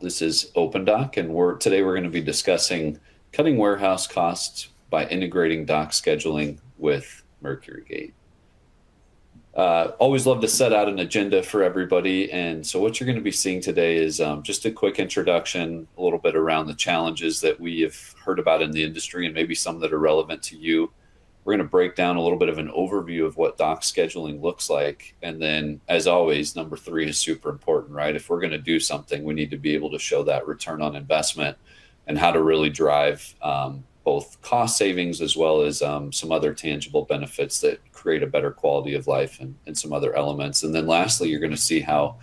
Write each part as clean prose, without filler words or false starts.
This is OpenDoc, and today we're going to be discussing cutting warehouse costs by integrating doc scheduling with MercuryGate. Always love to set out an agenda for everybody, and so what you're going to be seeing today is just a quick introduction, a little bit around the challenges that we have heard about in the industry, and maybe some that are relevant to you. We're going to break down a little bit of an overview of what doc scheduling looks like. And then, as always, number 3 is super important, right? If we're going to do something, we need to be able to show that return on investment and how to really drive both cost savings as well as some other tangible benefits that create a better quality of life and some other elements. And then lastly, you're going to see how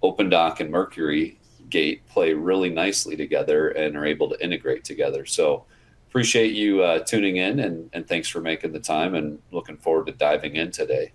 OpenDoc and MercuryGate play really nicely together and are able to integrate together. So appreciate you tuning in and thanks for making the time, and looking forward to diving in today.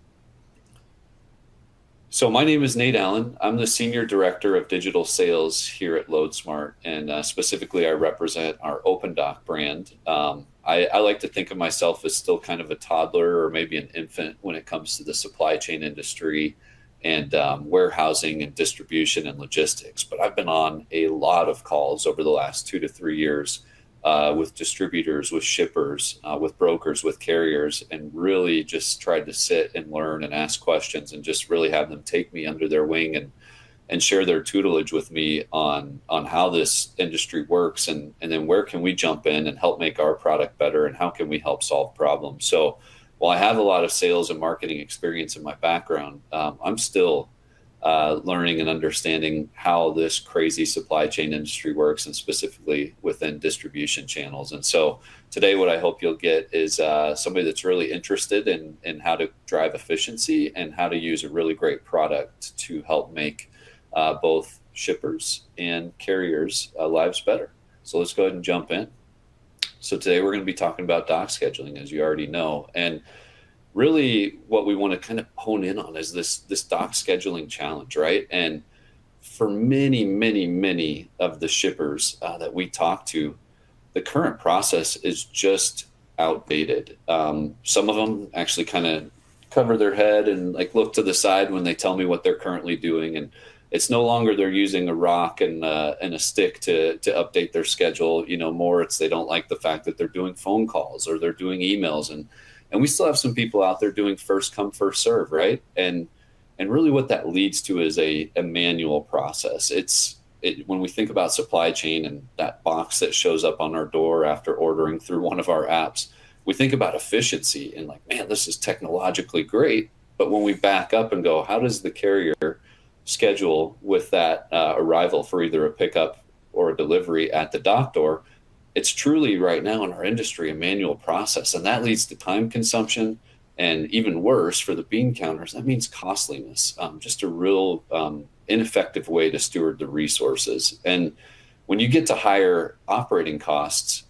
So my name is Nate Allen. I'm the Senior Director of Digital Sales here at Loadsmart, and specifically I represent our OpenDoc brand. I like to think of myself as still kind of a toddler or maybe an infant when it comes to the supply chain industry and warehousing and distribution and logistics. But I've been on a lot of calls over the last 2 to 3 years with distributors, with shippers, with brokers, with carriers, and really just tried to sit and learn and ask questions and just really have them take me under their wing and share their tutelage with me on how this industry works, and then where can we jump in and help make our product better, and how can we help solve problems. So while I have a lot of sales and marketing experience in my background, I'm still learning and understanding how this crazy supply chain industry works, and specifically within distribution channels. And so today what I hope you'll get is somebody that's really interested in how to drive efficiency and how to use a really great product to help make both shippers and carriers' lives better. So let's go ahead and jump in. So today we're going to be talking about doc scheduling, as you already know. And really what we want to kind of hone in on is this doc scheduling challenge, right? And for many of the shippers that we talk to, the current process is just outdated. Some of them actually kind of cover their head and like look to the side when they tell me what they're currently doing. And it's no longer they're using a rock and a stick to update their schedule. More it's they don't like the fact that they're doing phone calls or they're doing emails. And we still have some people out there doing first come, first serve, right? And really what that leads to is a manual process. When we think about supply chain and that box that shows up on our door after ordering through one of our apps, we think about efficiency and like, man, this is technologically great. But when we back up and go, how does the carrier schedule with that arrival for either a pickup or a delivery at the dock door? It's truly right now in our industry a manual process, and that leads to time consumption, and even worse for the bean counters, that means costliness, just a real ineffective way to steward the resources. And when you get to higher operating costs,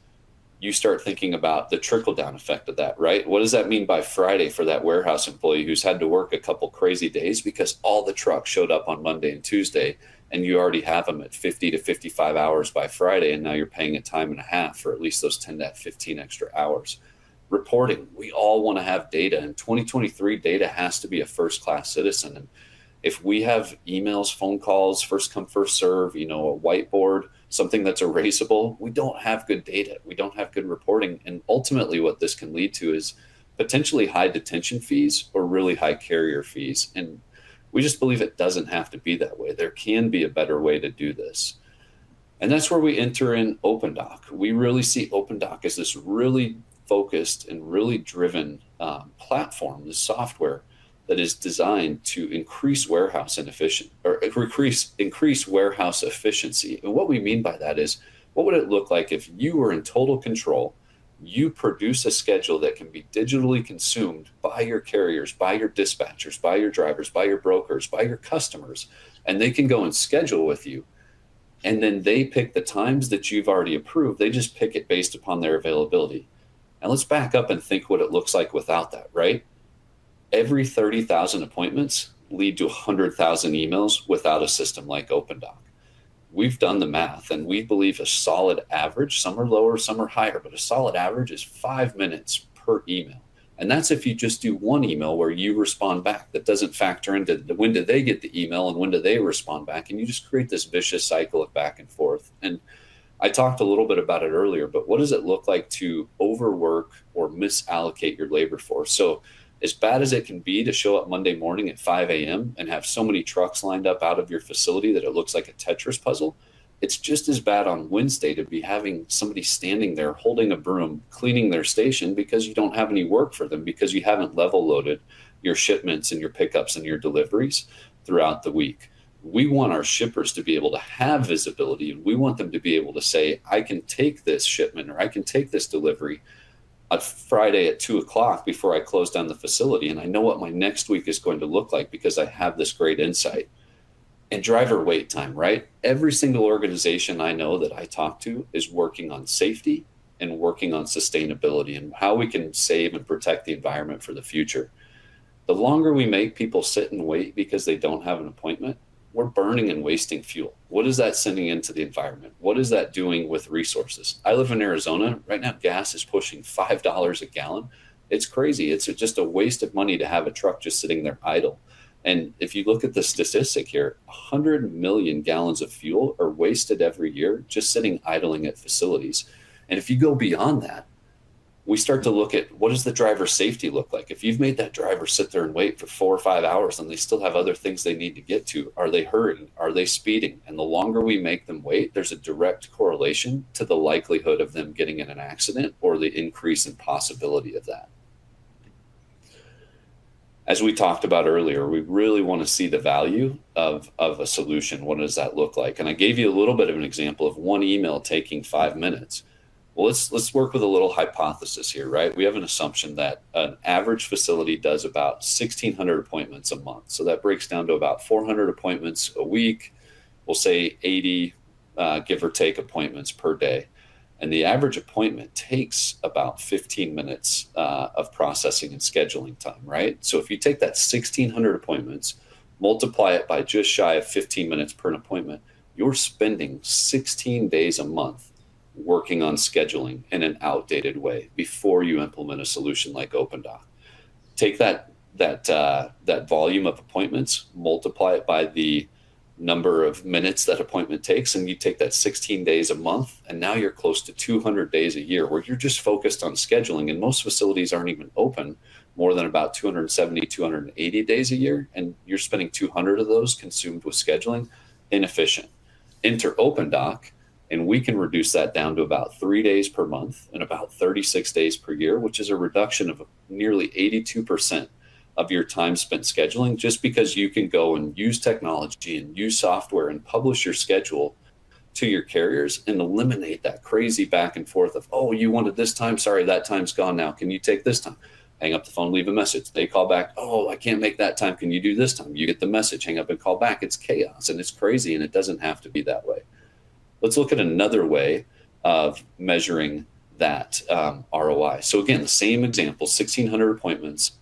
you start thinking about the trickle-down effect of that, right? What does that mean by Friday for that warehouse employee who's had to work a couple crazy days because all the trucks showed up on Monday and Tuesday, and you already have them at 50 to 55 hours by Friday, and now you're paying a time and a half for at least those 10 to 15 extra hours. Reporting, we all want to have data. In 2023, data has to be a first-class citizen. And if we have emails, phone calls, first come, first serve, a whiteboard, something that's erasable, we don't have good data. We don't have good reporting. And ultimately what this can lead to is potentially high detention fees or really high carrier fees. And we just believe it doesn't have to be that way. There can be a better way to do this. And that's where we enter in OpenDoc. We really see OpenDoc as this really focused and really driven platform, this software that is designed to increase warehouse increase warehouse efficiency. And what we mean by that is, what would it look like if you were in total control? You produce a schedule that can be digitally consumed by your carriers, by your dispatchers, by your drivers, by your brokers, by your customers, and they can go and schedule with you. And then they pick the times that you've already approved. They just pick it based upon their availability. And let's back up and think what it looks like without that, right? Every 30,000 appointments lead to 100,000 emails without a system like OpenDoc. We've done the math, and we believe a solid average, some are lower, some are higher, but a solid average is 5 minutes per email. And that's if you just do one email where you respond back. That doesn't factor into when do they get the email and when do they respond back. And you just create this vicious cycle of back and forth. And I talked a little bit about it earlier, but what does it look like to overwork or misallocate your labor force? So as bad as it can be to show up Monday morning at 5 a.m. and have so many trucks lined up out of your facility that it looks like a Tetris puzzle, it's just as bad on Wednesday to be having somebody standing there holding a broom, cleaning their station because you don't have any work for them, because you haven't level loaded your shipments and your pickups and your deliveries throughout the week. We want our shippers to be able to have visibility, and we want them to be able to say, I can take this shipment or I can take this delivery on Friday at 2 o'clock before I close down the facility. And I know what my next week is going to look like because I have this great insight. And driver wait time, right? Every single organization I know that I talk to is working on safety and working on sustainability and how we can save and protect the environment for the future. The longer we make people sit and wait because they don't have an appointment, we're burning and wasting fuel. What is that sending into the environment? What is that doing with resources? I live in Arizona. Right now, gas is pushing $5 a gallon. It's crazy. It's just a waste of money to have a truck just sitting there idle. And if you look at the statistic here, 100 million gallons of fuel are wasted every year just sitting idling at facilities. And if you go beyond that, we start to look at what does the driver's safety look like? If you've made that driver sit there and wait for 4 or 5 hours and they still have other things they need to get to, are they hurrying? Are they speeding? And the longer we make them wait, there's a direct correlation to the likelihood of them getting in an accident or the increase in possibility of that. As we talked about earlier, we really want to see the value of a solution. What does that look like? And I gave you a little bit of an example of one email taking 5 minutes. Well, let's work with a little hypothesis here, right? We have an assumption that an average facility does about 1,600 appointments a month. So that breaks down to about 400 appointments a week. We'll say 80, give or take, appointments per day. And the average appointment takes about 15 minutes of processing and scheduling time, right? So if you take that 1,600 appointments, multiply it by just shy of 15 minutes per appointment, you're spending 16 days a month working on scheduling in an outdated way before you implement a solution like OpenDoc. Take that volume of appointments, multiply it by the number of minutes that appointment takes, and you take that 16 days a month, and now you're close to 200 days a year where you're just focused on scheduling. And most facilities aren't even open more than about 270, 280 days a year, and you're spending 200 of those consumed with scheduling. Inefficient. Enter OpenDoc, and we can reduce that down to about 3 days per month and about 36 days per year, which is a reduction of nearly 82% of your time spent scheduling, just because you can go and use technology and use software and publish your schedule to your carriers and eliminate that crazy back and forth of, oh, you wanted this time, sorry, that time's gone now, can you take this time? Hang up the phone, leave a message. They call back, oh, I can't make that time, can you do this time? You get the message, hang up and call back. It's chaos and it's crazy, and it doesn't have to be that way. Let's look at another way of measuring that ROI. So again, the same example, 1,600 appointments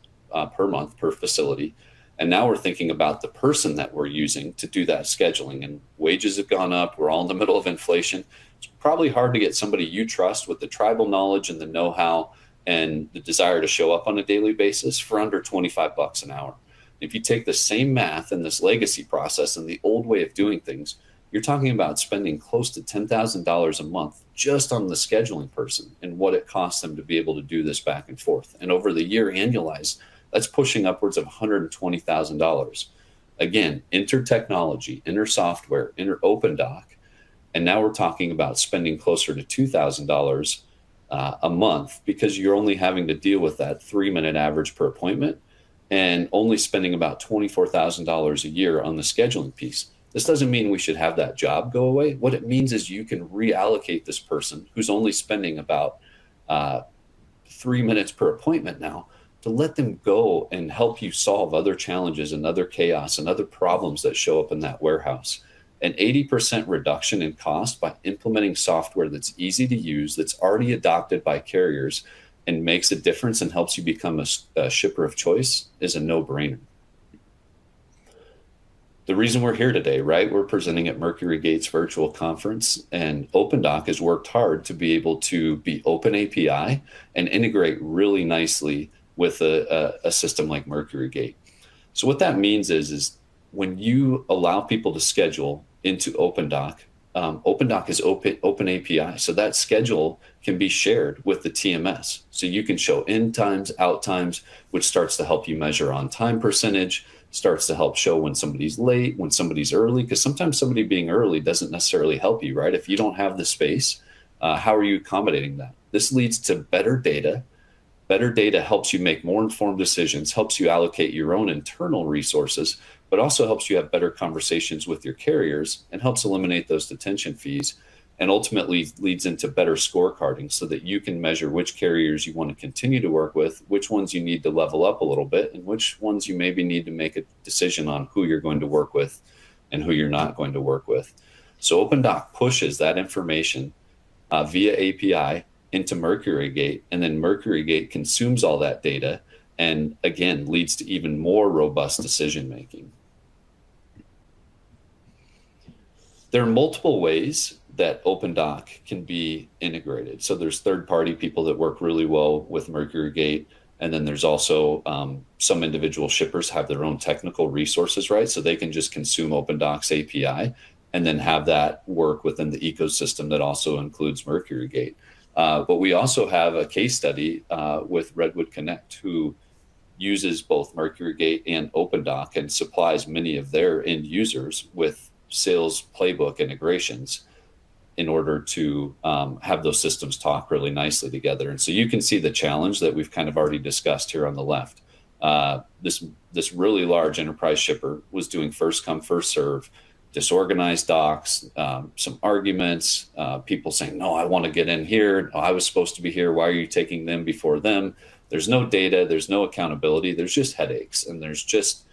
per month per facility. And now we're thinking about the person that we're using to do that scheduling, and wages have gone up. We're all in the middle of inflation. It's probably hard to get somebody you trust with the tribal knowledge and the know-how and the desire to show up on a daily basis for under $25 an hour. If you take the same math and this legacy process and the old way of doing things, you're talking about spending close to $10,000 a month just on the scheduling person and what it costs them to be able to do this back and forth. And over the year annualized, that's pushing upwards of $120,000. Again, enter technology, enter software, enter OpenDoc, and now we're talking about spending closer to $2,000 a month because you're only having to deal with that 3-minute average per appointment and only spending about $24,000 a year on the scheduling piece. This doesn't mean we should have that job go away. What it means is you can reallocate this person who's only spending about 3 minutes per appointment now to let them go and help you solve other challenges and other chaos and other problems that show up in that warehouse. An 80% reduction in cost by implementing software that's easy to use, that's already adopted by carriers and makes a difference and helps you become a shipper of choice is a no-brainer. The reason we're here today, right? We're presenting at MercuryGate's virtual conference, and OpenDoc has worked hard to be able to be open API and integrate really nicely with a system like MercuryGate. So what that means is when you allow people to schedule into OpenDoc, OpenDoc is open API. So that schedule can be shared with the TMS. So you can show in times, out times, which starts to help you measure on time percentage, starts to help show when somebody's late, when somebody's early, because sometimes somebody being early doesn't necessarily help you, right? If you don't have the space, how are you accommodating that? This leads to better data. Better data helps you make more informed decisions, helps you allocate your own internal resources, but also helps you have better conversations with your carriers and helps eliminate those detention fees, and ultimately leads into better scorecarding so that you can measure which carriers you want to continue to work with, which ones you need to level up a little bit, and which ones you maybe need to make a decision on who you're going to work with and who you're not going to work with. So OpenDoc pushes that information via API into MercuryGate, and then MercuryGate consumes all that data and again leads to even more robust decision making. There are multiple ways that OpenDoc can be integrated. So there's third-party people that work really well with MercuryGate, and then there's also some individual shippers have their own technical resources, right? So they can just consume OpenDoc's API and then have that work within the ecosystem that also includes MercuryGate. But we also have a case study with Redwood Connect, who uses both MercuryGate and OpenDoc and supplies many of their end users with sales playbook integrations in order to have those systems talk really nicely together. And so you can see the challenge that we've kind of already discussed here on the left. This really large enterprise shipper was doing first come, first serve, disorganized docs, some arguments, people saying, no, I want to get in here. No, I was supposed to be here. Why are you taking them before them? There's no data. There's no accountability. There's just headaches. And there's just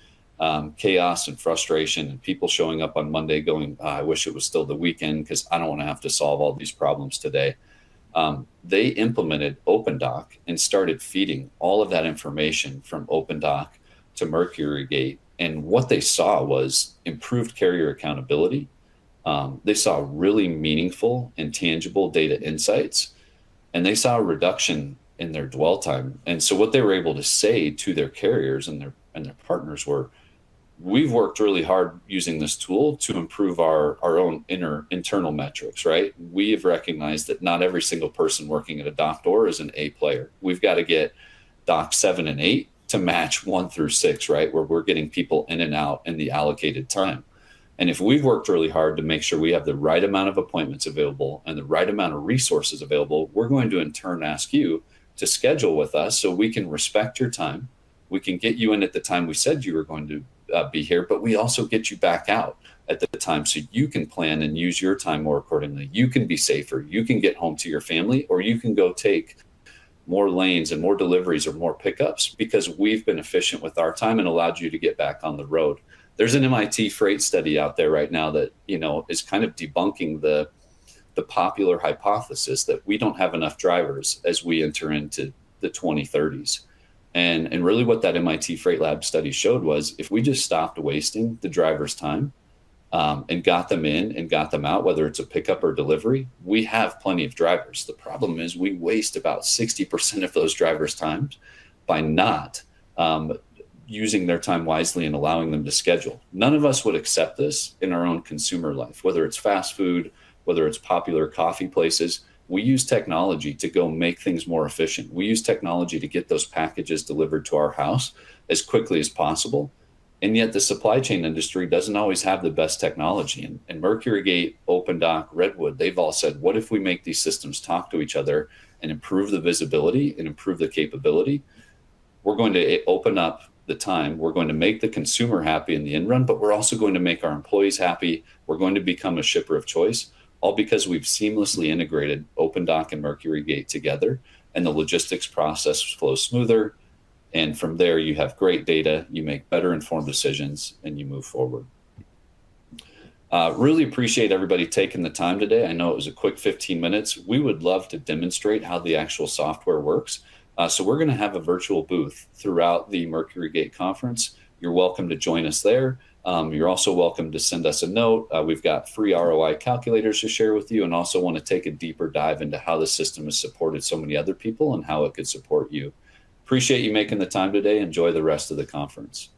chaos and frustration, and people showing up on Monday going, I wish it was still the weekend because I don't want to have to solve all these problems today. They implemented OpenDoc and started feeding all of that information from OpenDoc to MercuryGate. And what they saw was improved carrier accountability. They saw really meaningful and tangible data insights, and they saw a reduction in their dwell time. And so what they were able to say to their carriers and their partners were, we've worked really hard using this tool to improve our own internal metrics, right? We have recognized that not every single person working at a dock door is an A player. We've got to get dock 7 and 8 to match 1 through 6, right? Where we're getting people in and out in the allocated time. And if we've worked really hard to make sure we have the right amount of appointments available and the right amount of resources available, we're going to in turn ask you to schedule with us so we can respect your time. We can get you in at the time we said you were going to be here, but we also get you back out at the time so you can plan and use your time more accordingly. You can be safer. You can get home to your family, or you can go take more lanes and more deliveries or more pickups because we've been efficient with our time and allowed you to get back on the road. There's an MIT freight study out there right now that, is kind of debunking the popular hypothesis that we don't have enough drivers as we enter into the 2030s. And really what that MIT Freight Lab study showed was if we just stopped wasting the driver's time and got them in and got them out, whether it's a pickup or delivery, we have plenty of drivers. The problem is we waste about 60% of those drivers' times by not using their time wisely and allowing them to schedule. None of us would accept this in our own consumer life, whether it's fast food, whether it's popular coffee places. We use technology to go make things more efficient. We use technology to get those packages delivered to our house as quickly as possible. And yet the supply chain industry doesn't always have the best technology. And MercuryGate, OpenDoc, Redwood, they've all said, what if we make these systems talk to each other and improve the visibility and improve the capability? We're going to open up the time. We're going to make the consumer happy in the end run, but we're also going to make our employees happy. We're going to become a shipper of choice, all because we've seamlessly integrated OpenDoc and MercuryGate together, and the logistics process flows smoother. And from there, you have great data, you make better informed decisions, and you move forward. Really appreciate everybody taking the time today. I know it was a quick 15 minutes. We would love to demonstrate how the actual software works. So we're going to have a virtual booth throughout the MercuryGate conference. You're welcome to join us there. You're also welcome to send us a note. We've got free ROI calculators to share with you, and also want to take a deeper dive into how the system has supported so many other people and how it could support you. Appreciate you making the time today. Enjoy the rest of the conference.